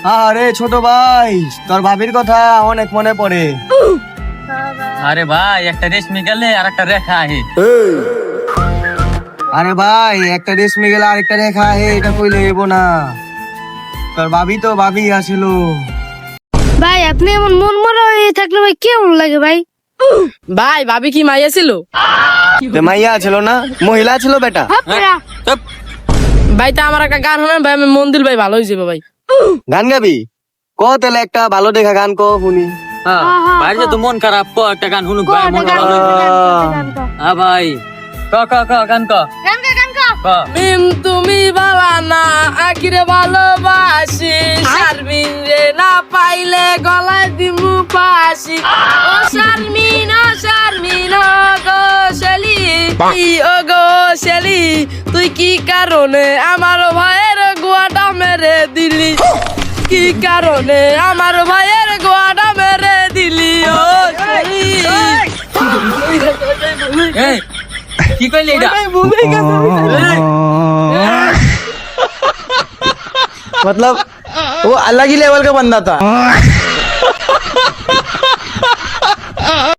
আরে ছোট ভাই, তোর ভাবির কথা অনেক মনে পড়ে। আরে ভাই একটা রেশমি গেলে আর একটা রেখা আহে। আরে ভাই একটা রেশমি গেলে আরেকটা রেখা হে, এটা কইলে এবো না। তোর ভাবি তো ভাবি আসিল। ভাই আপনি এমন মন মরা হয়ে থাকলে ভাই কেমন লাগে ভাই? ভাই ভাবি কি মাইয়া ছিল? তে মাইয়া ছিল না, মহিলা ছিল বেটা। হাপড়া। চুপ। ভাই তা আমার একটা গান হবে ভাই, আমি মন দিল ভাই ভালো হয়ে যাবে ভাই। গান গাবি? ক তাহলে একটা ভালো দেখা গান ক শুনি। হ্যাঁ, বাইরে তো মন খারাপ, ক একটা গান শুনুক ভাই, মন ভালো হইবে। হ্যাঁ ভাই, ক ক ক গান ক ক। মিম তুমি বালা না আখিরে ভালোবাসি, শারমিন রে না পাইলে গলায় দিমু পাশি। ও শারমিন ও গো শেলি, ও গো শেলি, তুই কি কারণে আমার ভাইয়ের গোয়াটা মেরে দিলি? কি কারণে আমার ভাইয়ের গোয়াটা মেরে দিলি? ও শেলি। এই কি কইলি এটা? मतलब वो अलग ही लेवल का बंदा था।